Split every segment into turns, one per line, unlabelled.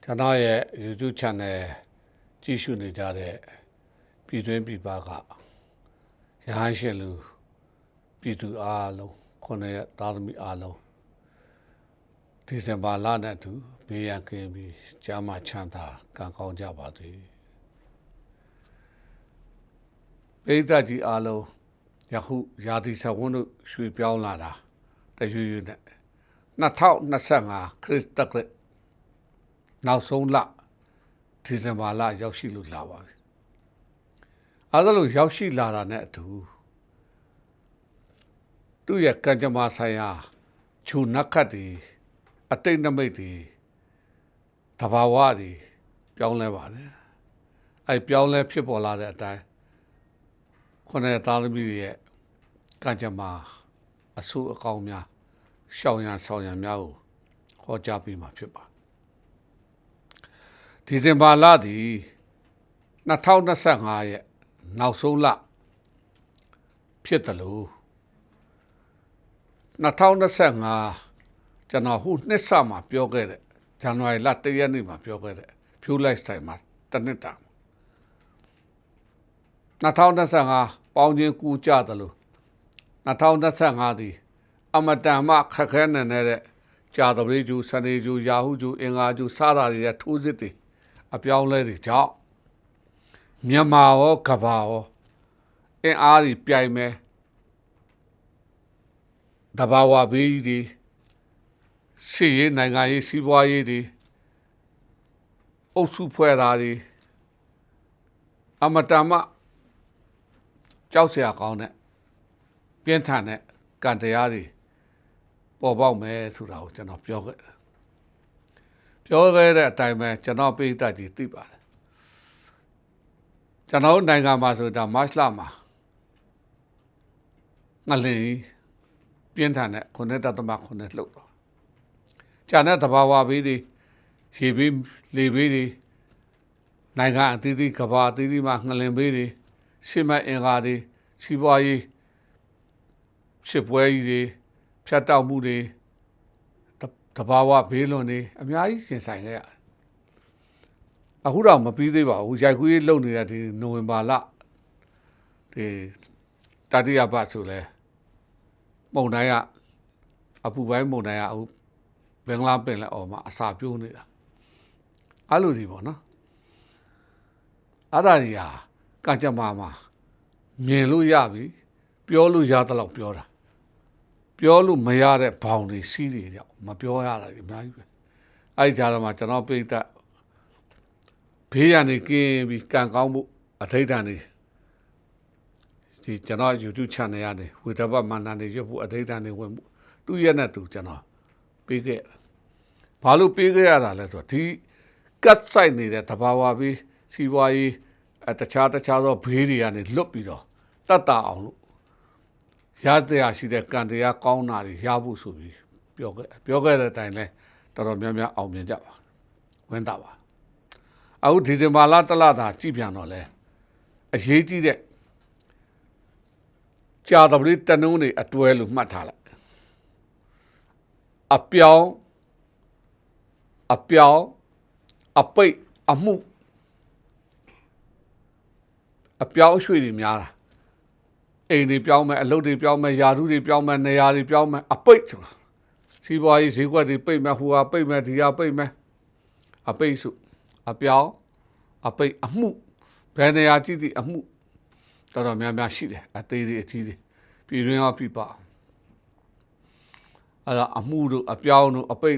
ကျွန်တော်ရဲ့ YouTube channel ကြည့်ရှုနေကြတဲ့ပြည်တွင်းပြည်ပကရဟန်းရှင်လူပြည်သူအားလုံးခုနှစ်ရက်သားသမီးအားလုံးဒီဇင်ဘာလနဲ့အတူဘေးရန်ကင်းပြီးကျမ်းမာချမ်းသာကံကောင်းကြပါစေပိဋကကြီးအားလုံးယခုရာသီဆက်ဝန်းတို့ရွှေပြောင်းလာတာတရွေ့ရွေ့နဲ့2025ခရစ်တက္ကရာနောက်ဆုံးလဒီဇင်ဘာလရောက်ရှိလို့လာပါပြီအဲဒါလို့ရောက်ရှိလာတာနဲ့အတူသူ့ရဲ့ကံကြမ္မာဆိုင်ရာခြုံနက်ခတ်တွေအတိတ်နမိတ်တွေတဘာဝတွေပြောင်းလဲပါတယ်အဲပြောင်းလဲဖြစ်ပေါ်လာတဲ့အတိုင်းခုနှစ်သားသမီးရဲ့ကံကြမ္မာအဆူအကောင်းများရှောင်ရန်ဆောင်ရန်များကိုဟောကြားပေးမှာဖြစ်ပါဒီဇင်ဘာလသည်2025ရဲ့နောက်ဆုံးလဖြစ်တယ်လို့2025ကျွန်တော်ဟိုနှစ်ဆမှာပြောခဲ့တဲ့ဇန်နဝါရီလ1ရက်နေ့မှာပြောခဲ့တဲ့ Pure Lifestyle မှာတနစ်တာ2025ပေါင်းချင်းကူကြတယ်လို့2025ဒီအမတန်မှခက်ခဲနေတဲ့ကြာသပတေးကျူစနေကျူရာဟုကျူအင်္ဂါကျူစတာတွေရဲ့ထိုးစစ်တွေအပြောင်းလဲတွေကြောင့်မြန်မာရောကဘာရောအင်အားကြီးပြိုင်မယ်တဘာဝဘေးကြီးစီရေးနိုင်ငံရေးစီးပွားရေးတွေအုပ်စုဖွဲ့တာတွေအမတန်မှကြောက်စရာကောင်းတဲ့ပြင်းထန်တဲ့ကံတရားတွေပေါ်ပေါက်မယ်ဆိုတာကိုကျွန်တော်ပြောခဲ့တဲ့အတိုင်းပဲကျွန်တော်ပိဋကကြီးသိပါတယ်ကျွန်တော်နိုင်ငံမှာဆိုတာမတ်လမှာငလင်ပြင်းထန်တဲ့9.9လှုပ်တော့ကျန်တဲ့တဘာဝဘေးတွေရေဘေးလေဘေးတွေနိုင်ငံအသီးသီးကဘာအသီးသီးမှာငလင်ဘေးတွေရှစ်မအင်္ဂါတွေစီးပွားရေးရှစ်ပွဲကြီးတွေဖြတ်တောက်မှုတွေတဘာဝဘေးလွန်တွေအများကြီးရှင်ဆိုင်ခဲ့ရတယ်အခုတော့မပြီးသေးပါဘူးရိုက်ကူးရေးလုပ်နေတဲ့ဒီနိုဝင်ဘာလဒီတတိယပတ်ဆိုလဲမုံတိုင်းကအပူပိုင်းမုံတိုင်းကအခုဘင်္ဂလားပင်လယ်အော်မှာအစာပြိုးနေတာအဲ့လိုဒီပေါ့နော်အဲ့ဒါကြီးဟာကံကြမ္မာမှာမြင်လို့ရပြီပြောလို့ရတဲ့လောက်ပြောတာပြောလို့မရတဲ့ဘောင်တွေစီးတွေကြောင့်မပြောရတာအများကြီးပဲအဲ့ဒီကြားထဲမှာကျွန်တော်ပိဋကဘေးရန်နေကင်းပြီးကံကောင်းမှုအထိတ်တန်နေဒီကျွန်တော် YouTube channel ရနေဝေဒဘမန္တန်နေရွတ်ဖို့အထိတ်တန်နေဝင်မှုသူ့ရဲ့နဲ့သူကျွန်တော်ပေးခဲ့ဘာလို့ပေးခဲ့ရတာလဲဆိုတော့ဒီကတ်ဆိုင်နေတဲ့တဘာဝပြီးစီးပွားရေးတခြားသောဘေးတွေကနေလွတ်ပြီးတော့တတ်တာအောင်လို့ရတရားရှိတဲ့ကံတရားကောင်းတာတွေရဖို့ဆိုပြီးပြောခဲ့တဲ့အတိုင်းလဲတော်တော်များများအောင်မြင်ကြပါဝင်တာပါအခုဒီဇင်ဘာလတလသာကြည့်ပြန်တော့လဲအရေးကြီးတဲ့ကြာတပတိတနုံးတွေအတွဲလို့မှတ်ထားလိုက်အပြောင်းအပိတ်အမှုအပြောင်းအရွှေ့တွေများတာအိမ်တွေပြောင်းမယ်အလုပ်တွေပြောင်းမယ်ယာထုတွေပြောင်းမယ်နေရာတွေပြောင်းမယ်အပိတ်ဆိုတာစီးပွားရေးဈေးကွက်တွေပိတ်မယ်ဟိုဟာပိတ်မယ်ဒီဟာပိတ်မယ်အပိတ်စုအပြောင်းအပိတ်အမှုဘယ်နေရာကြည့်သည့်အမှုတော်တော်များများရှိတယ်အသေးသေးအကြီးသေးပြည်တွင်းရောပြည်ပအဲ့ဒါအမှုတို့အပြောင်းတို့အပိတ်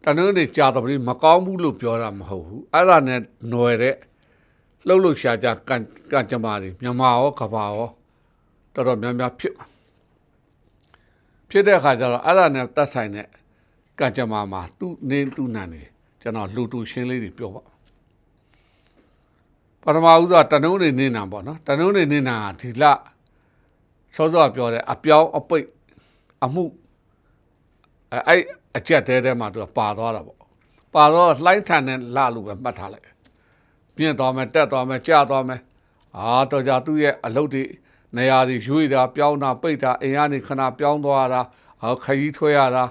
တနည်းတွေကြာတော့ပြီးမကောင်းဘူးလို့ပြောတာမဟုတ်ဘူးအဲ့ဒါနဲ့ຫນွယ်တဲ့လှုပ်ရှားကြကံကြမ္မာတွေမြန်မာရောကဘာရောတော်တော်များများဖြစ်တဲ့အခါကျတော့အဲ့ဒါနဲ့တတ်ဆိုင်တဲ့ကံကြမ္မာမှာသူ့နန်နေကျွန်တော်လူတူရှင်းလေးတွေပြောပါပထမဦးဆုံးတနုံးတွေနေနံပေါ့နော်တနုံးတွေနေနံဟာဒီလစောစောပြောတဲ့အပြောင်းအပိတ်အမှုအဲ့အချက်တဲမှာသူပါသွားတာပေါ့ပါတော့လှိုင်းထန်တဲ့လလို့ပဲမှတ်ထားလိုက်ပြင်းသွားမယ်တက်သွားမယ်ကျသွားမယ်တော့ကြသူ့ရဲ့အလုပ်တွေနေရာတွေရွေ့တာပြောင်းတာပိတ်တာအိမ်ကနေခဏပြောင်းသွားတာခရီးထွက်ရတာ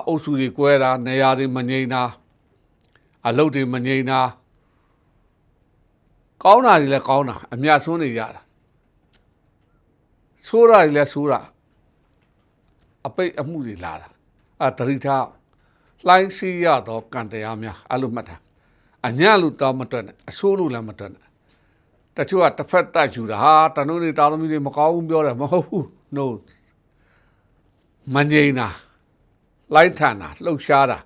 အုပ်စုတွေကွဲတာနေရာတွေမငြိမ်တာအလုပ်တွေမငြိမ်တာကောင်းတာတွေလည်းကောင်းတာအမြတ်ဆုံးနေရတာဆိုးတာတွေလည်းဆိုးတာအပိတ်အမှုတွေလာတာတတိထားလှိုင်းစီးရတော့ကံတရားများအဲ့လိုမှတ်တာအညံ့လို့တော့မတွက်နဲ့အဆိုးလို့လည်းမတွက်နဲ့တချို့ကတစ်ဖက်တက်ယူတာဟာတနုံတွေတာသမီတွေမကောင်းဘူးပြောတယ်မဟုတ်ဘူး no မငြိမ်တာလိုက်ထန်တာလှုပ်ရှားတာ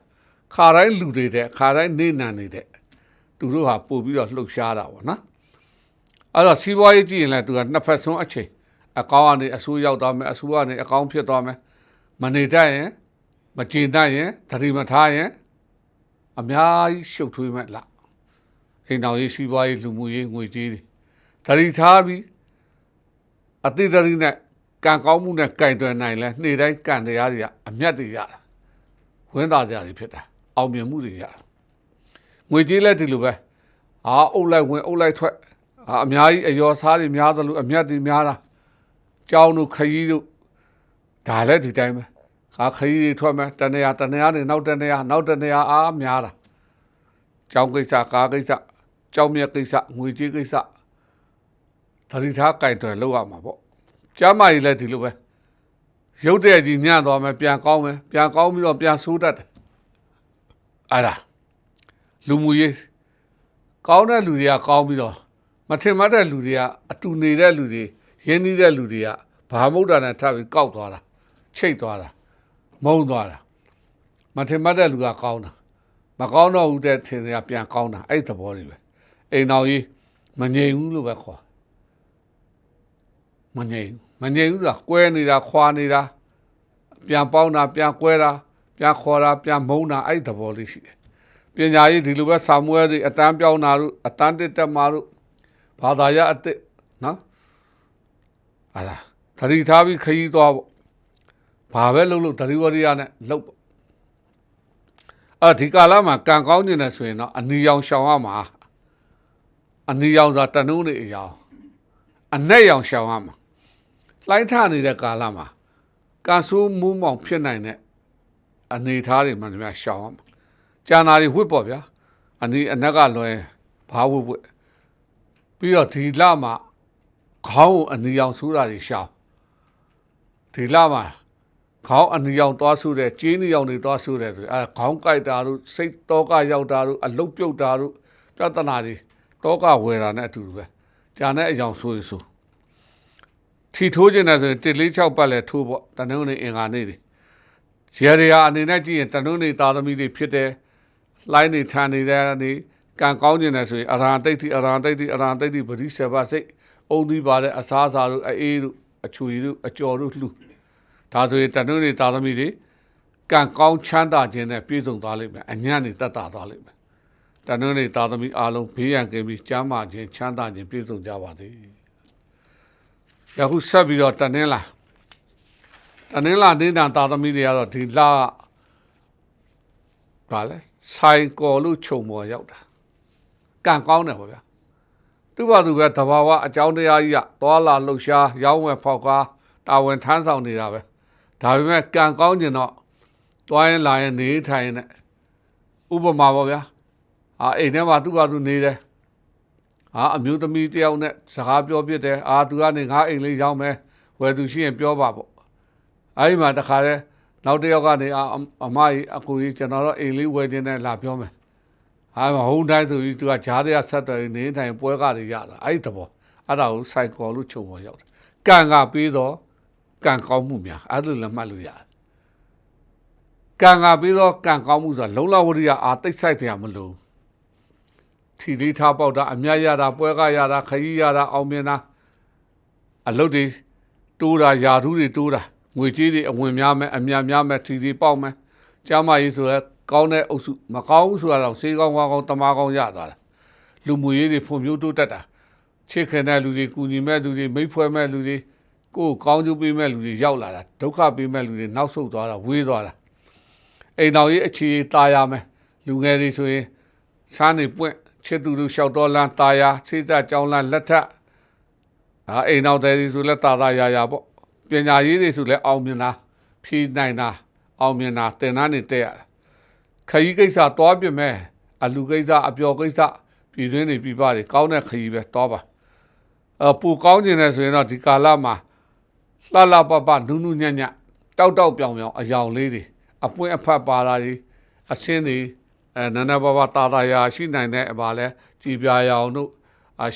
ခါတိုင်းလူတွေတဲ့ခါတိုင်းနေနံနေတဲ့သူတို့ဟာပို့ပြီးတော့လှုပ်ရှားတာပေါ့နော်အဲ့တော့စီးပွားရေးကြည့်ရင်လည်းသူကနှစ်ဖက်ဆုံးအချိန်အကောင်းကနေအဆိုးရောက်သွားမယ်အဆိုးကနေအကောင်းဖြစ်သွားမယ်မနေတတ်ရင်မကျင်တတ်ရင်သတိမထားရင်အများကြီးရှုပ်ထွေးမဲ့လားအိမ်တော်ရေးစီးပွားရေးလူမှုရေးငွေကြေးတွေသတိထားပြီးအတိတ်တရီနဲ့ကံကောင်းမှုနဲ့ကြိုင်တွယ်နိုင်လဲနေ့တိုင်းကံတရားတွေကအမြတ်တွေရတာဝင်းသားကြရဖြစ်တာအောင်မြင်မှုတွေရငွေကြေးလည်းဒီလိုပဲအုပ်လိုက်ဝင်အုပ်လိုက်ထွက်အများကြီးအယောစားတွေများသလိုအမြတ်တွေများတာကြောင်းတို့ခရီးတို့ဒါလည်းဒီတိုင်းပဲခရီးတွေထွက်မယ်တနေရာနေနောက်တနေရာအားများတာကြောင်းကိစ္စကားကိစ္စကြောင်းမြက်ကိစ္စငွေကြေးကိစ္စသတိထားကြိုင်တွယ်လောက်ရမှာပေါ့ကျမ်းမာရေးလည်းဒီလိုပဲရုပ်တဲ့ကြီးညံ့သွားမယ်ပြန်ကောင်းမယ်ပြန်ကောင်းပြီးတော့ပြန်ဆိုးတတ်တယ်အဲ့ဒါလူမှုရေးကောင်းတဲ့လူတွေကကောင်းပြီးတော့မထင်မှတ်တဲ့လူတွေကအတူနေတဲ့လူတွေရင်းနှီးတဲ့လူတွေကဘာမုဒ္ဒနဲ့ထပ်ပြီးကောက်သွားတာချိတ်သွားတာမုန်းသွားတာမထင်မှတ်တဲ့လူကကောင်းတာမကောင်းတော့ဘူးတဲ့ထင်တွေကပြန်ကောင်းတာအဲ့သဘောတွေပဲအိမ်တော်ကြီးမငြိမ်ဘူးလို့ပဲခေါ်မငြိမ်ဘူးဆိုတာကွဲနေတာခွာနေတာပြန်ပေါင်းတာပြန်ကွဲတာပြန်ခေါ်တာပြန်မုန်းတာအဲ့သဘောလေးရှိတယ်ပညာရေးဒီလိုပဲစာမွဲတွေအတန်းပြောင်းတာတို့အတန်းတက်မှာတို့ဘာသာရအစ်နော်ဟာလားသတိထားပြီးခရီးသွားပေါ့ဘာပဲလုပ်သတိဝရိယနဲ့လုပ်ပေါ့ဒီကာလမှာကံကောင်းနေတယ်ဆိုရင်တော့အနီရောင်ရှောင်ရမှာအနီရောင်ဆိုတာတနုံးနေအရောင်အနက်ရောင်ရှောင်ရမှာလှိုင်းထနေတဲ့ကာလမှာကံဆိုးမှုမောင်ဖြစ်နိုင်တဲ့အနေထားတွေမှန်များရှောင်ရမှာကျန်တာတွေဝှစ်ပေါ့ဗျာအနက်ကလွယ်ဘာဝှစ်ပြီးတော့ဒီလမှာခေါင်းကိုအနီရောင်ဆိုးတာတွေရှောင်ဒီလမှာခေါင်းအနီရောင်သွားဆိုးတယ်ကြေးနီရောင်တွေသွားဆိုးတယ်ဆိုခေါင်းကိုက်တာတို့စိတ်တောကရောက်တာတို့အလုတ်ပြုတ်တာတို့ပြဿနာတွေတောကဝယ်တာနဲ့အတူတူပဲကျန်တဲ့အကြောင်းဆိုရင်ဆိုထီထိုးခြင်းနဲ့ဆိုရင်146ပတ်လဲထိုးပေါ့တနုံးနေအင်္ဂါနေတွေရေတွေဟာအနေနဲ့ကြည့်ရင်တနုံးနေသားသမီးတွေဖြစ်တယ်လှိုင်းနေထန်နေတဲ့နေကံကောင်းခြင်းနဲ့ဆိုရင်အရဟံတိတ်တိပရိစ္ဆေဘစိတ်အုံသီးပါတဲ့အစားအစာတို့အေးတို့အချူရီတို့အကျော်တို့လှူဒါဆိုရင်တနုံးနေသားသမီးတွေကံကောင်းချမ်းသာခြင်းနဲ့ပြည့်စုံသွားလိမ့်မယ်အညံ့နေတတ်တာသွားလိမ့်မယ်တနုံးနေသားသမီးအားလုံးဘေးရန်ကင်းပြီးကျမ်းမာခြင်းချမ်းသာခြင်းပြည့်စုံကြပါစေယခုဆက်ပြီးတော့တနင်္လာနေတာသားသမီးတွေကတော့ဒီလဘာလဲဆိုင်ကော်လို့ခြုံပေါ်ရောက်တာကံကောင်းတယ်ပေါ့ဗျာသူ့ဘာသူပဲတဘာဝအကြောင်းတရားကြီးကသွားလာလှုပ်ရှားရောင်းဝယ်ဖောက်ကားတာဝန်ထမ်းဆောင်နေတာပဲဒါပေမဲ့ကံကောင်းကျင်တော့တွားရင်လာရင်နေထိုင်နေဥပမာပေါ့ဗျာအိမ်ထဲမှာသူ့ဘာသူနေတယ်အမျိုးသမီးတယောက်နဲ့စကားပြောပြတယ်သူကနေငါအိမ်လေးရောင်းမယ်ဝယ်သူရှိရင်ပြောပါပေါ့အဲဒီမှာတခါလဲနောက်တစ်ယောက်ကနေအမကြီးအကိုကြီးကျွန်တော်တော့အိမ်လေးဝယ်ခြင်းနဲ့လာပြောမယ်မဟုတ်တိုင်းဆိုပြီးသူကဂျားတွေကဆက်တယ်နေထိုင်ပွဲကတွေရတာအဲ့ဒီသဘောအဲ့ဒါကိုစိုက်ကော်လို့ခြုံပေါ်ရောက်တယ်ကံကပြီးတော့ကံကောင်းမှုများအဲ့လိုလည်းမှတ်လို့ရတယ်ကံကပြီးတော့ကံကောင်းမှုဆိုတာလုံလဝရိယတိတ်ဆိုင်တယ်မလို့ထီလေးထားပေါက်တာအမြတ်ရတာပွဲကရတာခရီးရတာအောင်မြင်တာအလုပ်တွေတိုးတာယာထူးတွေတိုးတာငွေကြေးတွေအဝင်များမယ်အမြတ်များမယ်ထီလေးပေါက်မယ်ကျမ်းမာရေးဆိုရဲကောင်းတဲ့အုပ်စုမကောင်းဘူးဆိုတာတော့စေးကောင်းဝါကောင်းတမားကောင်းရသွားတာလူမှုရေးတွေဖွံ့ဖြိုးတိုးတက်တာချစ်ခင်တဲ့လူတွေကူညီမဲ့လူတွေမိတ်ဖွဲ့မဲ့လူတွေကိုယ်ကောင်းကျိုးပေးမဲ့လူတွေရောက်လာတာဒုက္ခပေးမဲ့လူတွေနောက်ဆုတ်သွားတာဝေးသွားတာအိမ်တော်ရေးအခြေตายရမယ်လူငယ်တွေဆိုရင်စားနေပွင့်ချစ်သူတို့လျှောက်တော်လန်းตายရစိတ်သက်ကြောင်းလန်းလက်ထက်အိမ်တော်တွေဆိုလဲတာရပေါ့ပညာရေးတွေဆိုလဲအောင်မြင်တာဖြေနိုင်တာ အောင်မြင်တာတင်သားနေတက်ရတာခရီးကိစ္စသွားပြမယ်အလူကိစ္စအပျော်ကိစ္စပြည်တွင်းတွေပြည်ပတွေကောင်းတဲ့ခရီးပဲသွားပါပူကောင်းကျင်တယ်ဆိုရင်တော့ဒီကာလမှာလှပပနုနုညံ့ညံ့တောက်ပြောင်အယောင်လေးတွေအပွင့်အဖတ်ပါတာတွေအစင်းတွေနန်းနန်းပါတာယာရှိနိုင်တဲ့အပါလဲကြည်ပြာရောင်တို့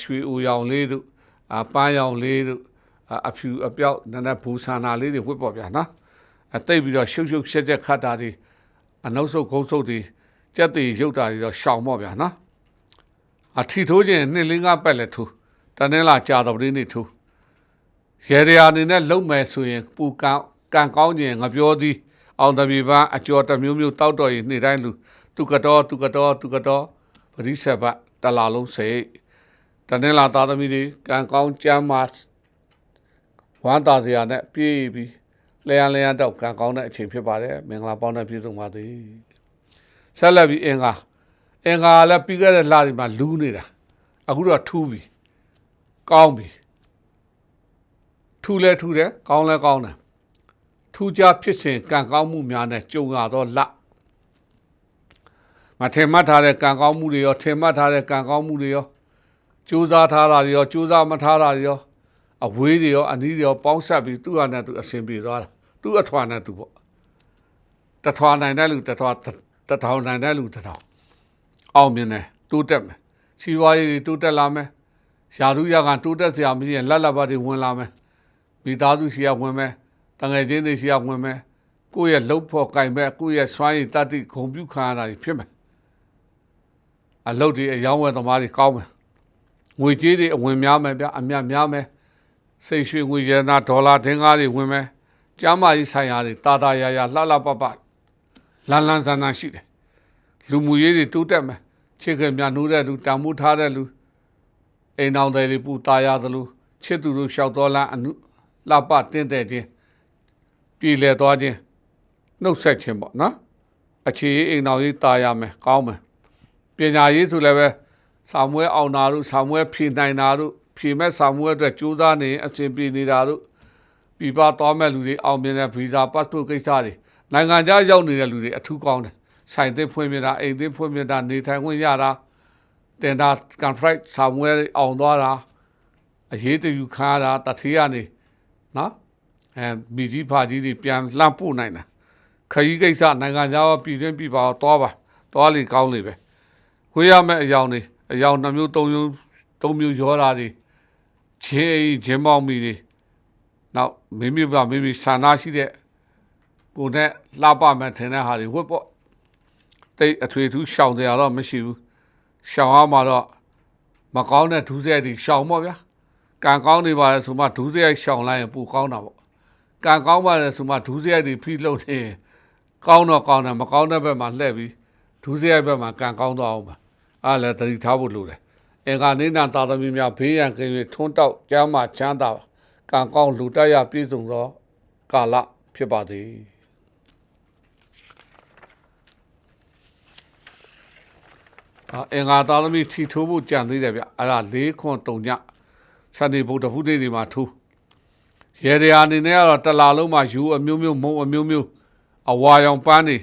ရွှေဦးရောင်လေးတို့ပန်းရောင်လေးတို့အဖြူအပြောက်နန်းနန်းဘူဆန္ဒလေးတွေဝတ်ပေါ်ဗျာနော်တိတ်ပြီးတော့ရှုပ်ချက်ခတ်တာတွေအနှုတ်ဆုပ်ခုံးဆုပ်တွေကြက်တွေရုပ်တာတွေတော့ရှောင်ပေါ့ဗျာနော်အထီထိုးခြင်းနှစ်လင်းကပက်လက်ထိုးတနေ့လာကြာတော်လေးနေထိုးရေရအနေနဲ့လုံမယ်ဆိုရင်ပူကန်ကောင်းခြင်းငပြောသည်အောင်တပြေပန်းအကျော်တစ်မျိုးတောက်တော်ရင်နေ့တိုင်းလူသူကတော့ပရိစ္ဆေဘတလာလုံးစိတ်တနေ့လာသားသမီးတွေကန်ကောင်းကြမ်းမှာဝမ်းသာစရာနဲ့ပြေးပြီးလျံတော့ကန်ကောင်းတဲ့အချိန်ဖြစ်ပါတယ်မင်္ဂလာပေါင်းတဲ့ပြည့်စုံပါသည်ဆက်လက်ပြီးအင်္ဂါလည်းပြီးခဲ့တဲ့လတွေမှာလူးနေတာအခုတော့ထူးပြီကောင်းပြီထူးတယ်ကောင်းတယ်ထူးခြားဖြစ်စဉ်ကံကောင်းမှုများနဲ့ကြုံရသောလမထင်မှတ်ထားတဲ့ကံကောင်းမှုတွေရောထင်မှတ်ထားတဲ့ကံကောင်းမှုတွေရောကြိုးစားထားတာတွေရောကြိုးစားမထားတာတွေရောအဝေးတွေရောအနီးတွေရောပေါင်းဆက်ပြီးသူ့ဟာနဲ့သူအစဉ်ပြေသွားတာသူ့အထွာနဲ့သူပေါ့တထွာနိုင်တဲ့လူတထောင်နိုင်တဲ့လူတထောင်အောင်မြင်တယ်တိုးတက်မယ်စီးပွားရေးတွေတိုးတက်လာမယ်ရာထူးရကန်တိုးတက်စရာမရှိရင်လက်ပါတွေဝင်လာမယ်မိသားစုရှိရဝင်မယ်တငယ်ချင်းတွေရှိရဝင်မယ်ကိုယ့်ရဲ့လှုပ်ဖို့ကင်မဲ့ကိုယ့်ရဲ့စွမ်းရည်တတ္တိဂုံပြုခံရတာဖြစ်မယ်အလုပ်တွေအယောင်းဝယ်သမားတွေကောင်းမယ်ငွေကြေးတွေအဝင်များမယ်ဗျအမြတ်များမယ်စိတ်ရွှေငွေရနာဒေါ်လာဒင်းကားတွေဝင်မယ်ကျမ်းမာရေးဆိုင်ရာတွေတာယာလှပလန်းဆန်းရှိတယ်လူမှုရေးတွေတိုးတက်မယ်ချစ်ခင်များနိုးတဲ့လူတန်မိုးထားတဲ့လူအိမ်အောင်တွေပူတာယာသလိုချစ်သူတို့လျှောက်တော်လန်းအနုလှပတင်းတဲ့ခြင်းပြည်လေသွားခြင်းနှုတ်ဆက်ခြင်းပေါ့နော်အခြေအိမ်အောင်ရေးတာယာမယ်ကောင်းမယ်ပညာရေးဆိုလည်းပဲစာမွဲအောင်တာတို့စာမွဲဖြေနိုင်တာတို့ဖြေမဲ့စာမွဲအတွက်ကြိုးစားနေအစဉ်ပြေနေတာတို့ပြည်ပသွားမဲ့လူတွေအောင်မြင်တဲ့ဗီဇာပတ်စပို့ကိစ္စတွေနိုင်ငံခြားရောက်နေတဲ့လူတွေအထူးကောင်းတယ်ဆိုင်သစ်ဖွင့်ပြတာအိမ်သစ်ဖွင့်ပြတာနေထိုင်ခွင့်ရတာတင်တာကန်ဖရိုက်စာမွဲအောင်သွားတာအရေးတယူခါတာတထေးကနေနော်မိကြီးဖာကြီးတွေပြန်လှမ်းပို့နိုင်တာခရီးကိစ္စနိုင်ငံခြားပြည်တွင်းပြည်ပသွားလေကောင်းလေပဲခွေးရမဲ့အယောင်2မျိုး3မျိုးရောတာတွေချင်းပေါင်းမိတွေနောက်မိဆန္ဒရှိတဲ့ကိုနဲ့လှပမဲ့ထင်တဲ့ဟာတွေဝတ်ပေါ့တိတ်အထွေထူးရှောင်တယ်တော့မရှိဘူးရှောင်ရမှာတော့မကောင်းတဲ့ဒုစရိုက်တွေရှောင်ပေါ့ဗျာကံကောင်းနေပါလေဆိုမှဒုစရိုက်ရှောင်လိုက်ရင်ပူကောင်းတာပေါ့ကံကောင်းပါလေဆိုမှဒုစရိုက်တွေဖိလို့နေကောင်းတော့ကောင်းတယ်မကောင်းတဲ့ဘက်မှာလှည့်ပြီးဒုစရိုက်ဘက်မှာကံကောင်းတော့အောင်ပါအားလည်းတတိထားဖို့လိုတယ်အင်္ဂါနေနာသာသမီများဘေးရန်ကင်း၍ထွန်းတောက်ကျမ်းမာချမ်းသာကံကောင်းလူတက်ရပြည့်စုံသောကာလဖြစ်ပါသည်အင်္ဂါသာသမီထီထိုးဖို့ကြံသေးတယ်ဗျအဲ့ဒါ4-3ညစနေဗုဒ္ဓဟူးနေ့ဒီမှာထိုးရေရအနေနဲ့ကတော့တလာလုံးမှာယူအမျိုးမုံအမျိုးအဝါရောင်ပန်းနေ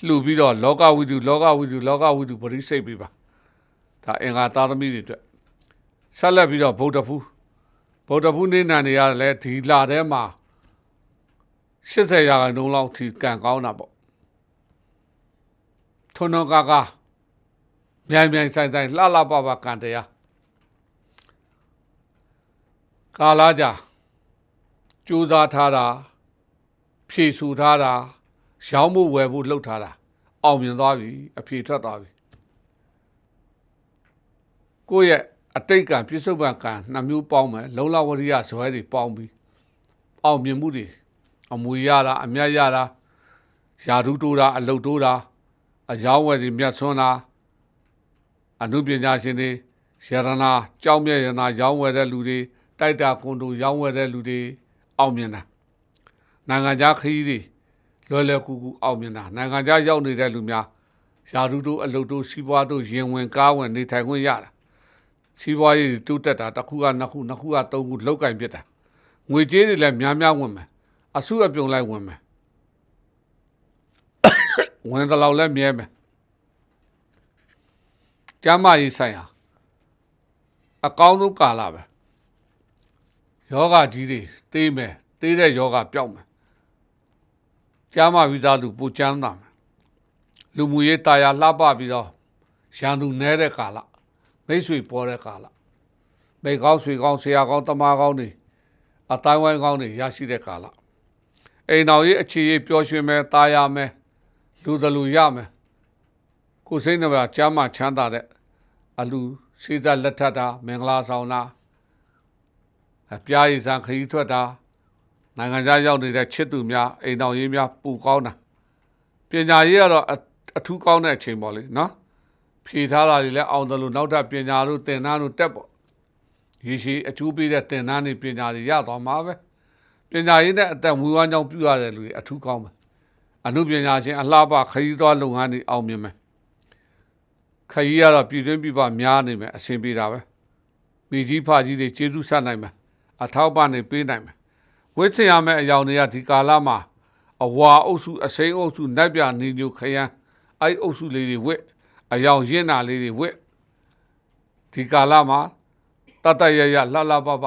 လှူပြီးတော့လောကဝိတုပရိစိတ်ပြီးပါဒါအင်္ဂါသာသမီတွေအတွက်ဆက်လက်ပြီးတော့ဗုဒ္ဓဖူးနေ့နံနေရတယ်လေဒီလာထဲမှာ80%လောက်ထိကံကောင်းတာပေါ့ထွန်းတော်ကမြိုင်ဆိုင်လှပကံတရားကာလာကြကြိုးစားထားတာဖြည့်ဆူထားတာရောင်းမှုဝယ်ဖို့လှုပ်ထားတာအောင်မြင်သွားပြီအဖြေထွက်သွားပြီကိုယ့်ရဲ့အတိတ်ကံပြစ္ဆုတ်ပံကံ2မျိုးပေါင်းမယ်လုံလဝရိယဇွဲတွေပေါင်းပြီးအောင်မြင်မှုတွေအမွေရတာအမြတ်ရတာယာဓုတိုးတာအလုတ်တိုးတာအယောင်းဝယ်တွေမြတ်ဆွမ်းတာအနုပညာရှင်တွေရတနာကြောင်းမြတ်ရတနာရောင်းဝယ်တဲ့လူတွေတိုက်တာကွန်ဒိုရောင်းဝယ်တဲ့လူတွေအောင်မြင်တာနိုင်ငံခြားခရီးတွေလွယ်ကူအောင်မြင်တာနိုင်ငံခြားရောက်နေတဲ့လူများယာဓုတိုးအလုတ်တိုးစီးပွားတို့ရင်ဝင်ကားဝင်နေထိုင်ခွင့်ရတာစီးပွားရေးတိုးတက်တာတစ်ခုက2ခု3ခုလောက်ကင်ပြစ်တာငွေကြေးတွေလည်းများဝင်မယ်အစုအပြုံလိုက်ဝင်မယ် ဝင်တလောက်လည်းမြဲမယ်ကျမ်းမာရေးဆိုင်ရာအကောင်းဆုံးကာလပဲယောဂကြီးတွေတေးမယ်တေးတဲ့ယောဂပျောက်မယ်ကျမ်းမာပြီးသားသူပူချမ်းသာမယ်လူမှုရေးတာယာလှပပြီးတော့ရန်သူနဲတဲ့ကာလမိတ်ဆွေပေါ်တဲ့ကာလမိကောင်းဆွေကောင်းဆရာကောင်းတမကောင်းတွေအတိုင်းဝိုင်းကောင်းတွေရရှိတဲ့ကာလအိမ်တော်ရေးအခြေရေးပျော်ရွှင်မယ်တာယာမယ်လူသလူရမယ်ကိုယ်စိတ်နှပါကျမ်းမာချမ်းသာတဲ့အလူရှိသက်လက်ထပ်တာမင်္ဂလာဆောင်တာအပြားရည်စံခရီးထွက်တာနိုင်ငံခြားရောက်နေတဲ့ချစ်သူများအိမ်တော်ရေးများပူကောင်းတာပညာရေးကတော့အထူးကောင်းတဲ့အချိန်ပေါ့လေနော်ဖြေထားတာတွေလည်းအောင်တယ်လို့နောက်ထပ်ပညာတို့သင်တန်းတို့တက်ပေါ့ရရှိအကျိုးပေးတဲ့သင်တန်းတွေပညာတွေရသွားမှာပဲပညာရေးနဲ့အသက်မွေးဝမ်းကြောင်းပြုရတဲ့လူတွေအထူးကောင်းမယ်အမှုပညာရှင်အလှပခရီးသွားလုပ်ငန်းတွေအောင်မြင်မယ်ခရီးကတော့ပြည်တွင်းပြည်ပများနေမယ်အဆင်ပြေတာပဲမိကြီးဖကြီးတွေကျေးဇူးဆက်နိုင်မယ်အထောက်ပံ့နေပေးနိုင်မယ်ဝိသင်ရမယ့်အယောင်တွေကဒီကာလမှာအဝါအုပ်စုအစိမ်းအုပ်စုနတ်ပြနေညိုခရမ်းအဲ့အုပ်စုလေးတွေဝစ်အယောင်ရင်းနာလေးတွေဝစ်ဒီကာလမှာတတရရလှလှပပ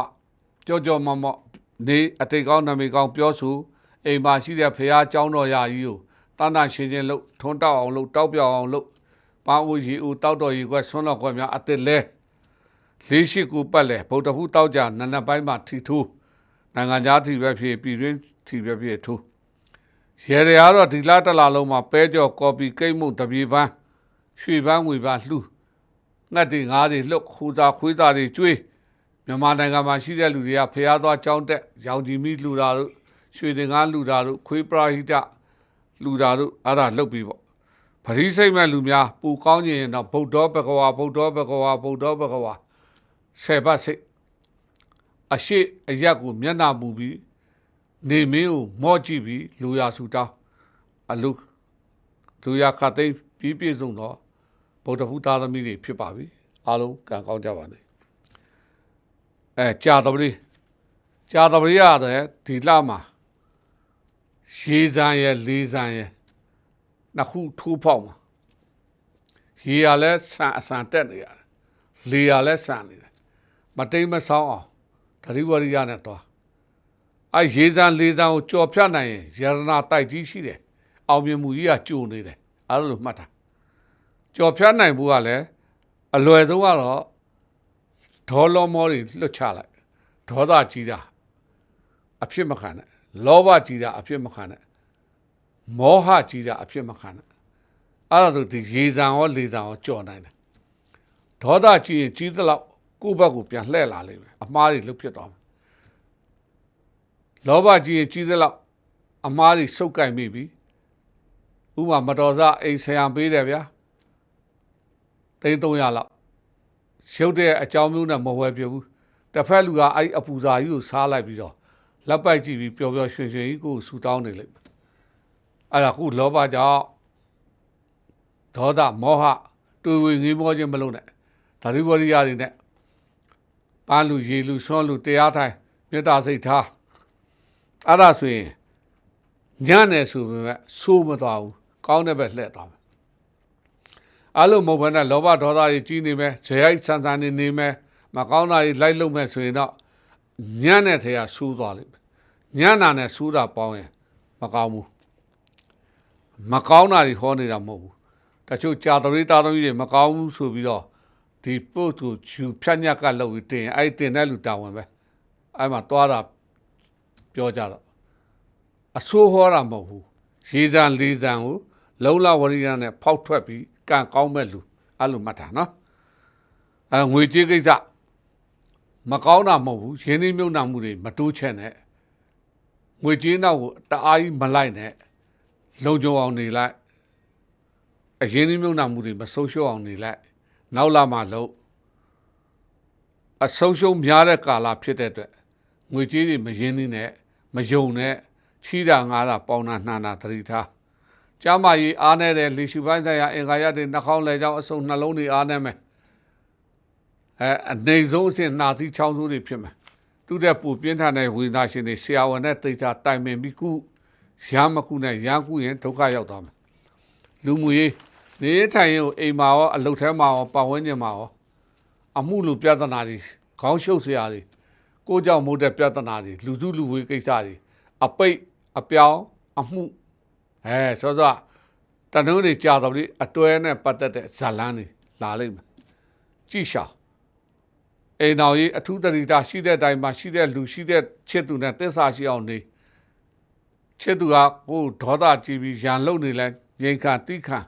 ကြောကြောမမော့နေအတိတ်ကောင်းနမိတ်ကောင်းပြောဆိုအိမ်မှာရှိတဲ့ဖရာเจ้าတော်ရာကြီးကိုတန်တန်ရှင်းရှင်းလို့ထွန်းတောက်အောင်လို့တောက်ပြောင်အောင်လို့ပန်းဦးရီဦးတောက်တော်ရီကွက်ဆွန်းတော်ကွက်များအစ်စ်လဲလေးရှိကူပတ်လဲဗုဒ္ဓဟူးတောက်ကြနနပိုင်းမှာထီထူးနိုင်ငံသားထီပဲဖြစ်ပြည်တွင်းထီပဲဖြစ်ထူးရေရကတော့ဒီလတလလုံးမှာပဲကြော်ကော်ပီကိတ်မှုတပြေပန်းရွှေပန်းငွေပန်းလှူငှက်တွေငါးတွေလှုပ်ခူသာခွေးသားတွေကျွေးမြန်မာနိုင်ငံမှာရှိတဲ့လူတွေကဖျားသွားကြောင်းတက်ရောင်ကြည်မိလှူတာတို့ရွှေတင်ကားလှူတာတို့ခွေးပရာဟိတလှူတာတို့အဲ့ဒါလှုပ်ပြီးပေါ့ပရိစိတ်မဲ့လူများပူကောင်းခြင်းတော့ဗုဒ္ဓဘဂဝါဗုဒ္ဓဘဂဝါဗုဒ္ဓဘဂဝါဆေဘစိတ်အရှိအရက်ကိုမျက်နှာမူပြီးနေမင်းကိုမော့ကြည့်ပြီးလူရဆူတောင်းအလုလူရခတ်သိမ်းပြီးပြည့်စုံတော့ဗုဒ္ဓဘုသားသမီးတွေဖြစ်ပါပြီအားလုံးကံကောင်းကြပါစေကြာတပတိရတယ်ဒီလမှာရေစံရဲ့လေးစံရဲ့နှစ်ခုထိုးပေါက်မှာရေရလဲဆန်အဆန်တက်နေရတယ်လေရလဲဆန်နေတယ်မတိမ်မဆောင်းအောင်သတိဝရိယနဲ့တော့အဲရေစံလေးစံကိုကြော်ဖြတ်နိုင်ရင်ရတနာတိုက်ကြီးရှိတယ်အောင်မြင်မှုကြီးကကြိုနေတယ်အဲ့လိုမှတ်တာကြော်ဖြတ်နိုင်ဖို့ကလည်းအလွယ်ဆုံးကတော့ဒေါ်လောမောတွေလွတ်ချလိုက်ဒေါသကြီးတာအဖြစ်မခံနဲ့လောဘကြီးတာအဖြစ်မခံနဲ့မောဟကြီးတာအဖြစ်မခံနဲ့အဲ့ဒါဆိုဒီရေစံရောလေစံရောကြော်နိုင်တယ်ဒေါသကြီးရင်ကြီးသလောက်ကိုယ့်ဘက်ကိုပြန်လှည့်လာလိမ့်မယ်အမှားတွေလွတ်ဖြစ်သွားမယ်လောဘကြီးရင်ကြီးသလောက်အမှားတွေစုပ်ကိုင်မိပြီဥပမာမတော်စားအိမ်ဆရာပေးတယ်ဗျာ300လောက်ရုပ်တဲ့အကြောင်းမျိုးနဲ့မဝယ်ပြဘူးတစ်ဖက်လူကအဲ့အပူစာကြီးကိုစားလိုက်ပြီးတော့လက်ပိုက်ကြည့်ပြီးပျော်ပျော်ရွှင်ရွှင်ကြီးကိုဆူတောင်းနေလိမ့်မယ်အဲ့ဒါခုလောဘကြောင့်ဒေါသမောဟတွေ့ဝေငေးမောခြင်းမလုပ်နဲ့ဓာတိဝရိယတွေနဲ့ပန်းလူရေလူဆွမ်းလူတရားထိုင်မေတ္တာစိတ်ထားအဲ့ဒါဆိုရင်ညံ့နေဆိုပေမဲ့ဆိုးမသွားဘူးကောင်းတဲ့ဘက်လှည့်သွားမယ်အဲ့လိုမဟုတ်ဘဲနဲ့လောဘဒေါသတွေကြီးနေမယ်ဇေယိုက်ဆန်ဆန်နေမယ်မကောင်းတာတွေလိုက်လုပ်မယ်ဆိုရင်တော့ညံ့တဲ့ထဲကဆိုးသွားလိမ့်မယ်ညံ့တာနဲ့ဆိုးတာပေါင်းရင်မကောင်းဘူးမကောင်းတာတွေဟောနေတာမဟုတ်ဘူးတချို့ကြာတရိသားသမီးတွေမကောင်းဘူးဆိုပြီးတော့ဒီပုတ်ကိုဂျူဖြတ်ညက်ကလောက်ပြီးတင်အဲ့တင်တဲ့လူတာဝန်ပဲအဲ့မှာသွားတာပြောကြတော့အဆိုးဟောတာမဟုတ်ဘူးရေစံလေးစံကိုလုံလဝရိယနဲ့ဖောက်ထွက်ပြီးကံကောင်းမဲ့လူအဲ့လိုမှတ်တာနော်ငွေကြေးကိစ္စမကောင်းတာမဟုတ်ဘူးရင်းနှီးမြှုပ်နှံမှုတွေမတိုးချဲ့နဲ့ငွေကြေးနောက်ကိုတအားကြီးမလိုက်နဲ့လုံခြုံအောင်နေလိုက်အရင်းနှီးမြှုပ်နှံမှုတွေမဆုံးရှုံးအောင်နေလိုက်နောက်လာမှလို့အဆုံးရှုံးများတဲ့ကာလဖြစ်တဲ့အတွက်ငွေကြေးတွေမရင်းနှီးနဲ့မယုံနဲ့ချီးတာငါးတာပေါင်းတာနှံတာသတိထားကျမ်းမာရေးအားနဲ့တဲ့လေရှုပိုင်းဆိုင်ရာအင်္ဂါရတွေနှာခေါင်းလဲကြောင်းအစုံနှလုံးတွေအားနဲ့မယ်အနေဆုံးအဖြစ်နှာသီးချောင်းဆိုးတွေဖြစ်မယ်သူတဲ့ပူပြင်းထန်တဲ့ဝေဒနာရှင်တွေဆရာဝန်နဲ့တိတ်တာတိုင်ပင်ပြီးခုရမ်းမခုနဲ့ရမ်းခုရင်ဒုက္ခရောက်သွားမယ် လူမှုရေးနေထိုင်ရင်အိမ်မှာရောအလုပ်ထဲမှာရောပတ်ဝန်းကျင်မှာရောအမှုလူပြဿနာတွေခေါင်းရှုပ်စရာတွေကိုကြောင့်မို့တဲ့ပြဿနာတွေလူစုလူဝေးကိစ္စတွေအပိတ်အပြောင်းအမှုစောစောတနုံးတွေကြာတော်ပြီးအတွဲနဲ့ပတ်သက်တဲ့ဇာလန်းတွေလာလိမ့်မယ်ကြည့်ရှောင်အိမ်တော်ကြီးအထူးတတိတာရှိတဲ့အတိုင်းမှာရှိတဲ့လူရှိတဲ့ချစ်သူနဲ့သစ္စာရှိအောင်နေချစ်သူကကိုဒေါသကြည့်ပြီးရန်လုံနေလဲငြိမ်ခံတိခံ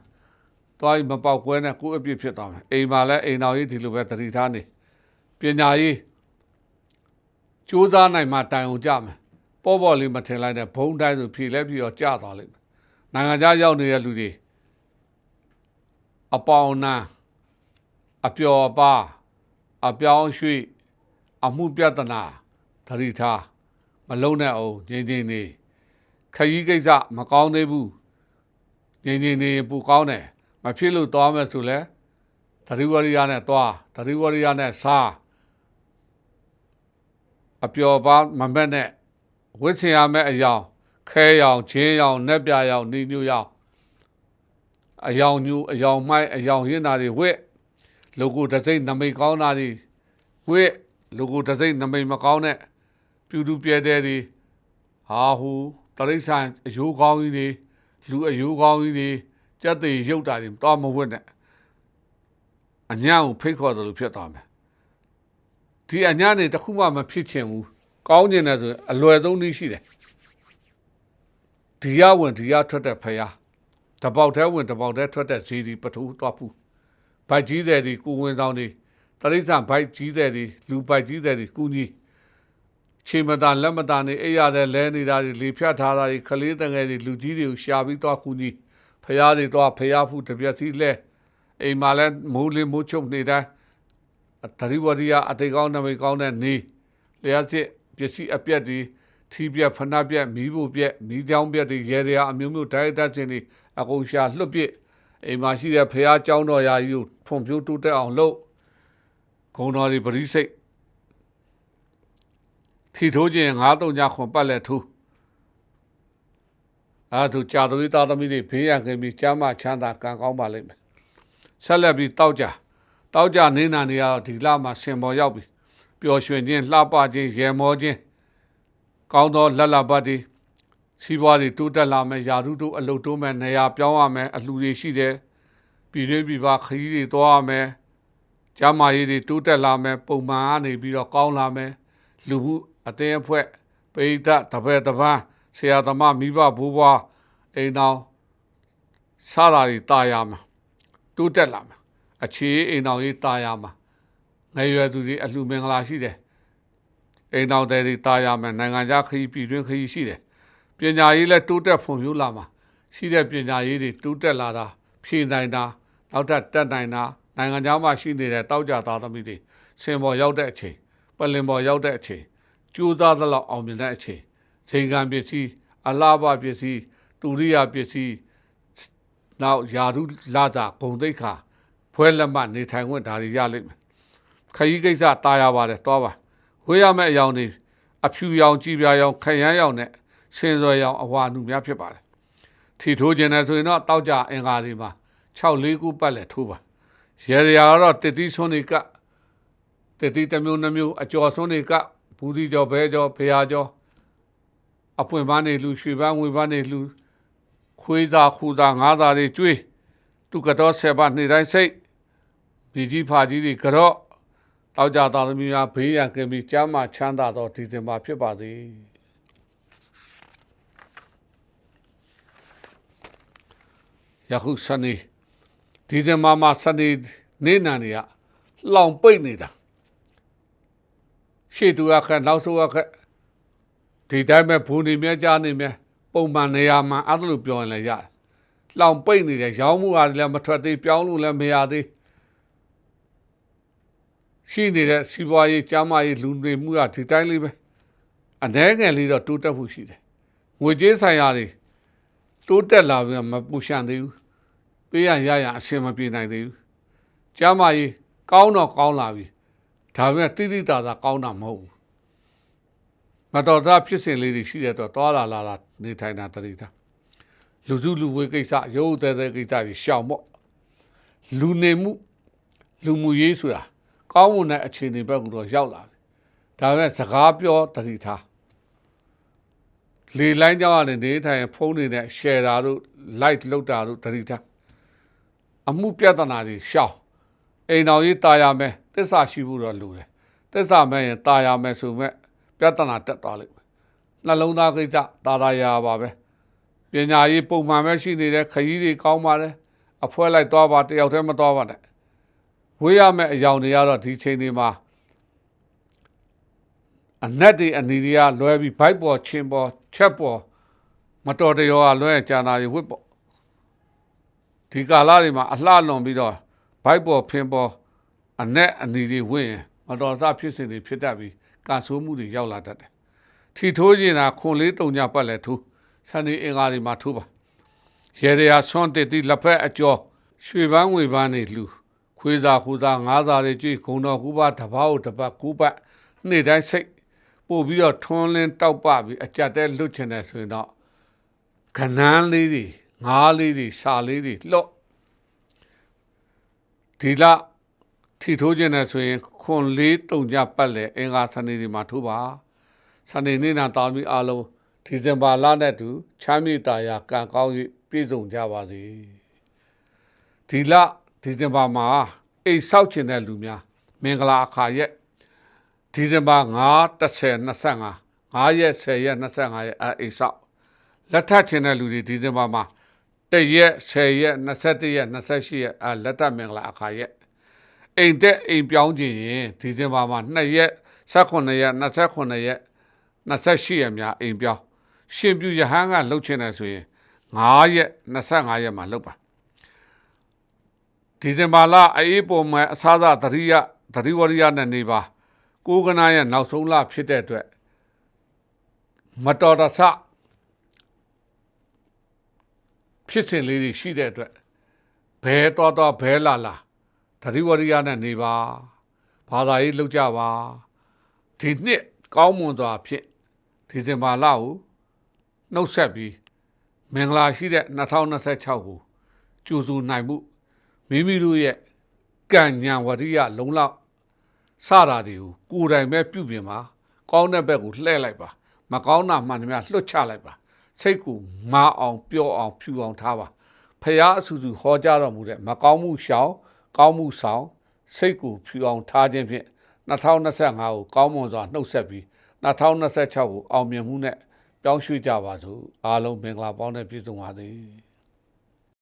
သွားပြီးမပေါက်ကွဲနဲ့ကိုအပြစ်ဖြစ်သွားမယ်အိမ်မှာလဲအိမ်တော်ကြီးဒီလိုပဲတတိထားနေပညာရေးကြိုးစားနိုင်မှတိုင်အောင်ကြမယ်ပေါ့လေးမထင်လိုက်တဲ့ဘုံတိုင်းဆိုဖြေလဲပြီးတော့ကြာသွားလိမ့်မယ်နိုင်ငံခြားရောက်နေတဲ့လူတွေအပေါင်းနာအပျော်ပါအပြောင်းရွှေ့အမှုပြဿနာသတိထားမလုံးနဲ့အောင်ငြိမ်နေခရီးကိစ္စမကောင်းသေးဘူးငြိမ်နေပူကောင်းတယ်မဖြစ်လို့သွားမယ်ဆိုလဲသတိဝရိယနဲ့သွားသတိဝရိယနဲ့စားအပျော်ပါမမက်နဲ့ဝစ်ချင်ရမယ့်အယောင်ခဲရောင်ချင်းရောင်နက်ပြရောင်နှီးညူရောင်အယောင်ညူအယောင်မိုက်အယောင်ရင်းတာတွေဝစ်လူကိုတစိမ့်နမိတ်ကောင်းတာတွေဝစ်လူကိုတစိမ့်နမိတ်မကောင်းတဲ့ပြူတူပြဲတဲ့တွေဟာဟူတရိษံအယိုးကောင်းကြီးတွေလူအယိုးကောင်းကြီးတွေကြက်တွေရုပ်တာတွေတော့မဝစ်နဲ့အညာကိုဖိတ်ခေါ်တယ်လို့ဖြစ်သွားမယ်ဒီအညာနေတခုမှမဖြစ်ချင်ဘူးကောင်းကျင်တယ်ဆိုရင်အလွယ်ဆုံးနည်းရှိတယ်ဒီရဝင်ဒီရထွက်တဲ့ဖယားတပေါက်ထဲဝင်တပေါက်ထဲထွက်တဲ့ဈေးဒီပထူးသွားဖူးဘိုက်ကြီးတဲ့ဒီကိုဝင်ဆောင်တွေတရိษံဘိုက်ကြီးတဲ့ဒီလူဘိုက်ကြီးတဲ့ဒီကူကြီးခြေမတန်လက်မတန်နေအိရတဲ့လဲနေတာတွေလေဖြတ်ထားတာတွေကလေးတငယ်တွေလူကြီးတွေကိုရှာပြီးသွားကူကြီးဖယားတွေသွားဖယားဖူးတပြက်စီလဲအိမ်မှာလဲမိုးလေးမိုးချုပ်နေတိုင်းတတိဝရိယအတိတ်ကောင်းနမိတ်ကောင်းတဲ့နေလျှက်စစ်ပစ္စည်းအပြက်တွေထီးပြက်ဖဏပြက်မီးဖို့ပြက်မီးကြောင်းပြက်တွေရဲရအမျိုးမျိုးဓာတ်တက်ခြင်းတွေအကုန်ရှာလွတ်ပြစ်အိမ်မှာရှိတဲ့ဖះเจ้าတော်ရာကြီးကိုဖွံ့ဖြိုးတိုးတက်အောင်လုပ်ဂုံတော်တွေပရိစိတ်ထီထိုးခြင်း9-3ညခွန်ပတ်လက်ထိုးသူကြာသမီးသားသမီးတွေဘေးရန်ခင်ပြီးကျမ်းမာချမ်းသာကံကောင်းပါလိမ့်မယ်ဆက်လက်ပြီးတောက်ကြနေနာနေရတော့ဒီလမှာဆင်ပေါ်ရောက်ပြီပျော်ရွှင်ခြင်းလှပခြင်းရေမောခြင်းကောင်းသောလက်လပတ်တွေစီးပွားတွေတိုးတက်လာမယ်ယာထုတို့အလုပ်တိုးမယ်နေရာပြောင်းရမယ်အလှူတွေရှိတယ်ပြည်တွင်းပြည်ပခရီးတွေသွားရမယ်ကျမ်းမာရေးတွေတိုးတက်လာမယ်ပုံမှန်ကနေပြီးတော့ကောင်းလာမယ်လူမှုအသင်းအဖွဲ့ပိဋကတပည့်တပန်းဆရာသမားမိဘဘိုးဘွားအိမ်တော်စားတာတွေတာယာမှာတိုးတက်လာမှာအခြေအိမ်တော်ကြီးတာယာမှာငယ်ရွယ်သူတွေအလှမင်္ဂလာရှိတယ်အိမ်တော်တွေတာယာမှာနိုင်ငံခြားခရီးပြည်တွင်းခရီးရှိတယ်ပညာရေးလည်းတိုးတက်ဖွံ့ဖြိုးလာမှာရှိတဲ့ပညာရေးတွေတိုးတက်လာတာဖြည့်နိုင်တာနောက်ထပ်တက်နိုင်တာနိုင်ငံခြားမှာရှိနေတဲ့တောက်ကြသားသမီးတွေစင်ပေါ်ရောက်တဲ့အချိန်ပလင်ပေါ်ရောက်တဲ့အချိန်ကြိုးစားသလောက်အောင်မြင်တဲ့အချိန်ချိန်ခံပစ္စည်းအလားပါပစ္စည်းတူရိယာပစ္စည်းနောက်ယာရုလာတာဂုံတိတ်ခါဖွဲလက်မှနေထိုင်ခွင့်ဒါတွေရလိမ့်မယ်ခရီးကိစ္စတာယာပါတယ်သွားပါဝေးရမယ့်အယောင်တွေအဖြူရောင်ကြည်ပြာရောင်ခရမ်းရောင်နဲ့စင်စွယ်ရောင်အဝါနုများဖြစ်ပါတယ်ထီထိုးခြင်းနဲ့ဆိုရင်တော့တောက်ကြအင်္ဂါတွေမှာ6-4ခုပတ်လက်ထိုးပါရေရာကတော့တတိဆွန်းတွေကတတိတစ်မျိုးနှမျိုးအကျော်ဆွန်းတွေကဘူးစီကျော်ဘဲကျော်ဖရာကျော်အပွင့်ပန်းနေလူရွှေပန်းငွေပန်းနေလူခွေးသားခူသားငါးသားတွေကျွေးသူကတော့10ပါးနေတိုင်းစိတ်မိကြီးဖာကြီးတွေကြော့တောက်ကြသားသမီးများဘေးရန်ကင်းပြီးကျမ်းမာချမ်းသာသောဒီဇင်ဘာဖြစ်ပါစေယခုစနေဒီဇင်ဘာမှာစနေနေနာနေရလောင်ပိတ်နေတာရှေ့သူကခက်နောက်ဆိုခက်ဒီတိုင်းပဲဘူနေမြဲကြားနေမြဲပုံမှန်နေရာမှာအဲ့လိုပြောရင်လည်းရတယ်လောင်ပိတ်နေတယ်ရောင်းမှုကလည်းမထွက်သေးပြောင်းလို့လည်းမရသေးရှိနေတဲ့စီးပွားရေးကျန်းမာရေးလူတွေမှုကဒီတိုင်းလေးပဲအနည်းငယ်လေးတော့တိုးတက်မှုရှိတယ်ငွေကြေးဆိုင်ရာတွေတိုးတက်လာပြီးမပူရှံသေးဘူးပေးရအဆင်မပြေနိုင်သေးဘူးကျမ်းမာရေးကောင်းတော့ကောင်းလာပြီဒါပေမဲ့တိတိတာတာကောင်းတာမဟုတ်ဘူးမတော်သားဖြစ်စဉ်လေးတွေရှိတဲ့တော့သွားလာနေထိုင်တာတတိတာ လူစုလူဝေးကိစ္စရုပ်တဲ့ကိစ္စကြီးရှောင်ပေါ့လူနေမှုလူမှုရေးဆိုတာကောင်းမွန်တဲ့အခြေအနေဘက်ကတော့ရောက်လာပြီဒါပေမဲ့စကားပြောတတိထားလေလိုင်းကြောင့်လည်းနေထိုင်ဖုန်းတွေနဲ့ share တာတို့ like လုပ်တာတို့တတိထားအမှုပြဿနာတွေရှောင်အိမ်တော်ကြီးတာယာမယ်တစ္ဆာရှိဖို့တော့လိုတယ်တစ္ဆာမဲ့ရင်တာယာမယ်ဆိုမဲ့ပြဿနာတက်သွားလိမ့်မယ်နှလုံးသားကိစ္စတာယာပါပဲပညာရေးပုံမှန်ပဲရှိနေတဲ့ခရီးတွေကောင်းပါတယ်အဖွဲလိုက်သွားပါတယောက်တည်းမသွားပါနဲ့ဝေးရမယ့်အယောင်တွေကတော့ဒီချိန်တွေမှာအနက်တွေအနီတွေကလွဲပြီးဘိုက်ပေါ်ချင်းပေါ်ချက်ပေါ်မတော်တရောကလွဲကျန်တာတွေဝစ်ပေါ်ဒီကာလတွေမှာအလှလွန်ပြီးတော့ဘိုက်ပေါ်ဖင်ပေါ်အနက်အနီတွေဝင့်ရင်မတော်စဖြစ်စဉ်တွေဖြစ်တတ်ပြီးကန်ဆိုးမှုတွေရောက်လာတတ်တယ်ထီထိုးကျင်တာခွန်လေးတုံညပတ်လဲထိုးစနေအင်္ဂါတွေမှာထိုးပါရေရရာဆွန့်တစ်တိလက်ဖက်အကျော်ရွှေပန်းငွေပန်းတွေလှူခွေးစာခူစာငါးစာတွေကြွေခုံတော်ကူပါတပားကိုတပတ်ကူပတ်နေ့တိုင်းစိတ်ပို့ပြီးတော့ထွန်းလင်းတောက်ပပြီးအကြက်တဲလွတ်ချင်တယ်ဆိုရင်တော့ခဏန်းလေးတွေငါးလေးတွေစာလေးတွေလှော့ဒီလထီထိုးခြင်းနဲ့ဆိုရင်ခွန်လေးတုံညပတ်လေအင်္ဂါစနေတွေမှာထိုးပါစနေနေ့နာတောင်းပြီးအားလုံးဒီဇင်ဘာလနဲ့တူချမ်းမြေတာယာကံကောင်း၍ပြည့်စုံကြပါစေဒီလဒီဇင်ဘာမှာအိမ်ဆောက်ခြင်းတဲ့လူများမင်္ဂလာအခါရက်ဒီဇင်ဘာ9 10 25 9ရက်10ရက်25ရက်အိမ်ဆောက်လက်ထပ်ခြင်းတဲ့လူတွေဒီဇင်ဘာမှာ1ရက်10ရက်21ရက်28ရက်လက်ထပ်မင်္ဂလာအခါရက်အိမ်တက်အိမ်ပြောင်းခြင်းရင်ဒီဇင်ဘာမှာ2ရက်18ရက်29ရက်28ရက်များအိမ်ပြောင်းရှင်ပြူရဟန်းကလှုပ်ချင်တယ်ဆိုရင်9ရက်25ရက်မှာလှုပ်ပါဒီဇင်ဘာလအေးပေါ်မှာအစားစားသတိဝရိယနဲ့နေပါကိုကနာရဲ့နောက်ဆုံးလဖြစ်တဲ့အတွက်မတော်တဆဖြစ်စဉ်လေးတွေရှိတဲ့အတွက်ဘဲတော့ဘဲလာသတိဝရိယနဲ့နေပါဘာသာရေးလှုပ်ကြပါဒီနှစ်ကောင်းမွန်စွာဖြစ်ဒီဇင်ဘာလကိုနှုတ်ဆက်ပြီးမင်္ဂလာရှိတဲ့2026ကိုကြိုဆိုနိုင်မှုမိမိတို့ရဲ့ကံဉာဏ်ဝရိယလုံလောက်စတာတွေကိုကိုယ်တိုင်ပဲပြုပြင်ပါကောင်းတဲ့ဘက်ကိုလှည့်လိုက်ပါမကောင်းတာမှန်သမျှလွတ်ချလိုက်ပါစိတ်ကိုမာအောင်ပျော့အောင်ဖြူအောင်ထားပါဖရာအဆူဆူဟောကြားတော်မူတဲ့မကောင်းမှုရှောင်ကောင်းမှုဆောင်စိတ်ကိုဖြူအောင်ထားခြင်းဖြင့်2025ကိုကောင်းမွန်စွာနှုတ်ဆက်ပြီး2026ကိုအောင်မြင်မှုနဲ့ပြောင်းရွှေ့ကြပါစို့အားလုံးမင်္ဂလာပေါင်းနဲ့ပြည့်စုံပါစေ